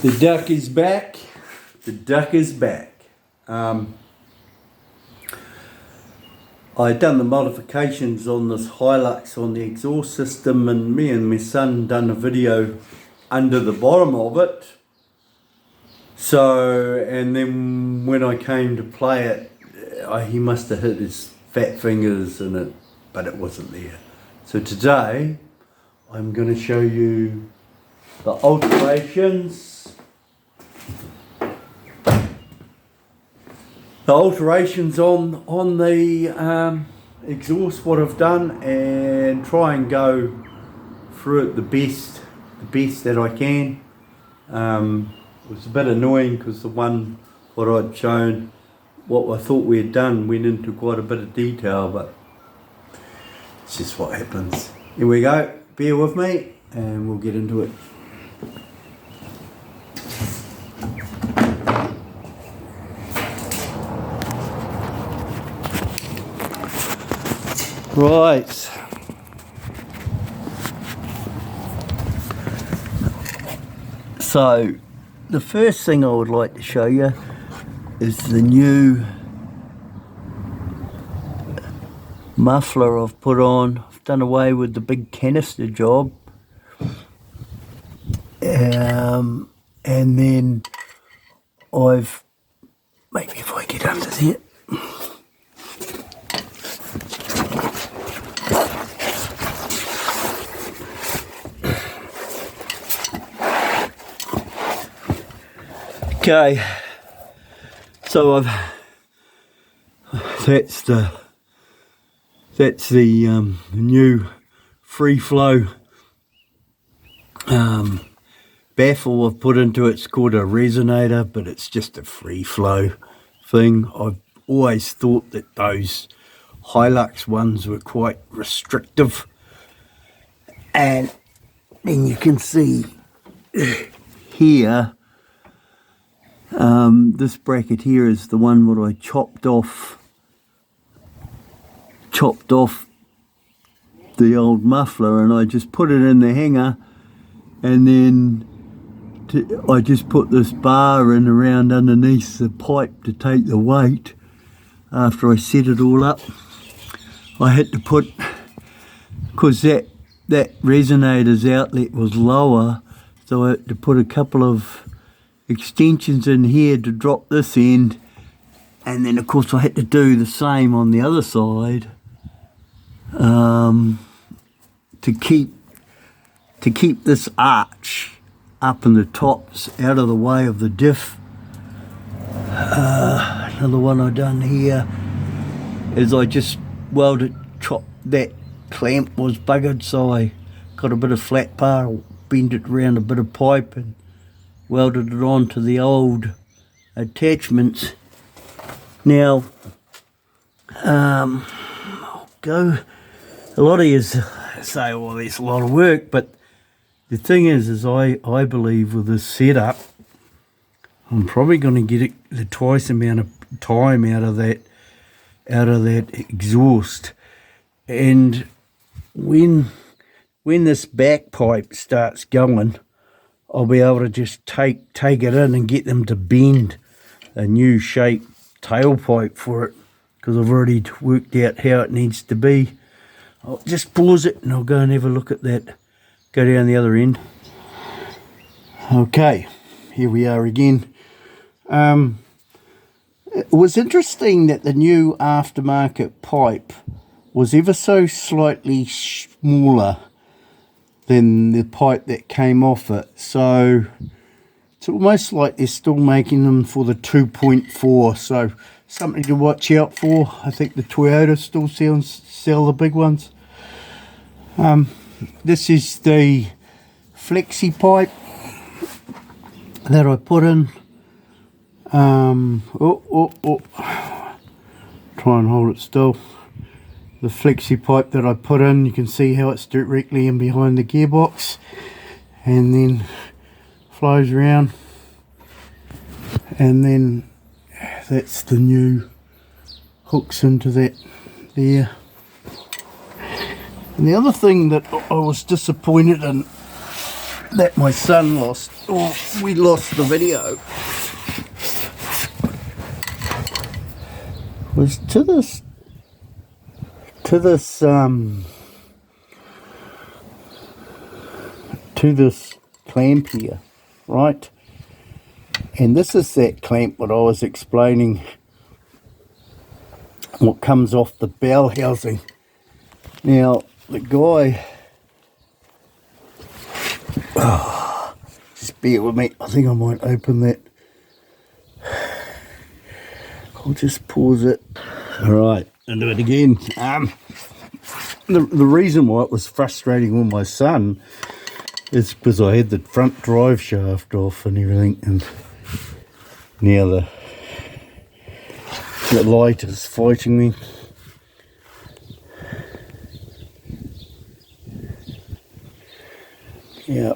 The duck is back. The duck is back. I done the modifications on this Hilux on the exhaust system, and me and my son done a video under the bottom of it. So, and then when I came to play it, he must have hit his fat fingers in it, but it wasn't there. So today, I'm going to show you the alterations. The alterations on the exhaust, what I've done, and try and go through it the best that I can. It was a bit annoying because the one what I'd shown, what I thought we had done, went into quite a bit of detail, but it's just what happens. Here we go, bear with me and we'll get into it. Right, so the first thing I would like to show you is the new muffler I've put on. I've done away with the big canister job, and then I've, maybe if I get under there, okay, so that's the new free flow baffle I've put into it. It's called a resonator, but it's just a free flow thing. I've always thought that those Hilux ones were quite restrictive, and then you can see here, this bracket here is the one what I chopped off the old muffler, and I just put it in the hanger, and then I just put this bar in around underneath the pipe to take the weight. After I set it all up, I had to put, because that resonator's outlet was lower, so I had to put a couple of extensions in here to drop this end, and then of course I had to do the same on the other side to keep this arch up in the tops out of the way of the diff. Another one I done here is I just chopped that clamp was buggered, so I got a bit of flat bar, bent it around a bit of pipe and welded it onto the old attachments. Now, a lot of you say, well, there's a lot of work, but the thing is I believe with this setup, I'm probably going to get it the twice amount of time out of that exhaust. And when this back pipe starts going, I'll be able to just take it in and get them to bend a new shape tailpipe for it, because I've already worked out how it needs to be. I'll just pause it and I'll go and have a look at that, go down the other end. Okay, here we are again. It was interesting that the new aftermarket pipe was ever so slightly smaller than the pipe that came off it, so it's almost like they're still making them for the 2.4, so something to watch out for. I think the Toyota still sell the big ones. This is the flexi pipe that I put in. Try and hold it still. The flexi pipe that I put in, you can see how it's directly in behind the gearbox, and then flows around, and then that's the new hooks into that there. And the other thing that I was disappointed in that my son lost, or we lost the video, was to this clamp here, right? And this is that clamp what I was explaining, what comes off the bell housing. Now the guy, just bear with me, I think I might open that. I'll just pause it. Alright, I'll do it again. The reason why it was frustrating with my son is because I had the front drive shaft off and everything, and now the light is fighting me. Yeah.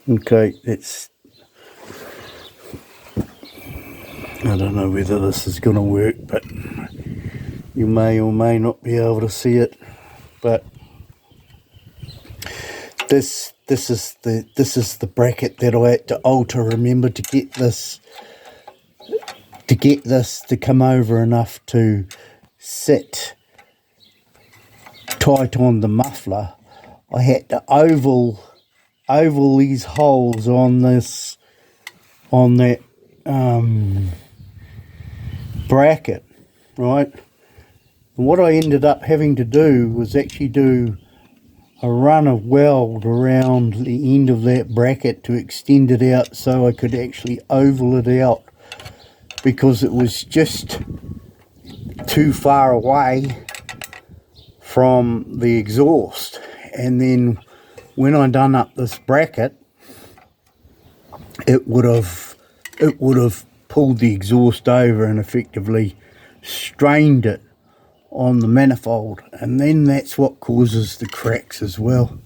Okay, that's, I don't know whether this is going to work, but you may or may not be able to see it. But this is the bracket that I had to alter. Remember, to get this to come over enough to sit tight on the muffler, I had to oval these holes on that bracket, right? And what I ended up having to do was actually do a run of weld around the end of that bracket to extend it out so I could actually oval it out, because it was just too far away from the exhaust. And then when I done up this bracket, it would have pulled the exhaust over and effectively strained it on the manifold, and then that's what causes the cracks as well.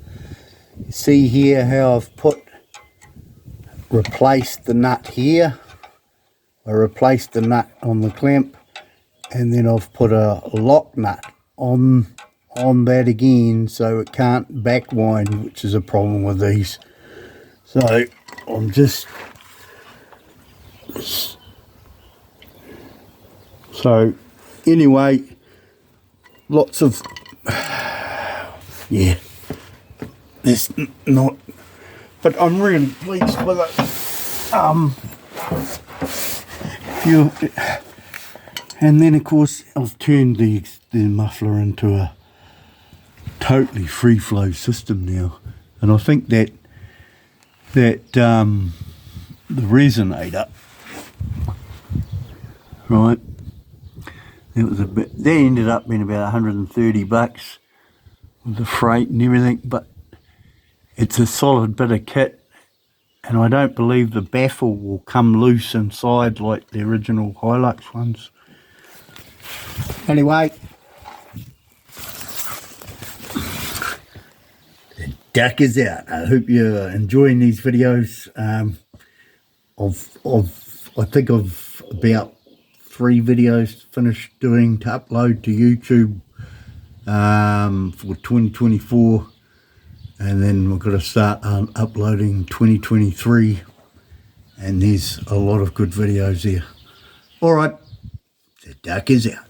You see here how I've replaced the nut here. I replaced the nut on the clamp, and then I've put a lock nut on that again so it can't back wind, which is a problem with these. So I'm just, so anyway, lots of, yeah, there's not, but I'm really pleased with it. And then of course I've turned the muffler into a totally free flow system now, and I think that the resonator, right, it was that ended up being about $130 with the freight and everything, but it's a solid bit of kit, and I don't believe the baffle will come loose inside like the original Hilux ones. Anyway, the duck is out. I hope you're enjoying these videos. I think I've about 3 videos finished doing to upload to YouTube for 2024, and then we've got to start uploading 2023, and there's a lot of good videos there. Alright, the duck is out.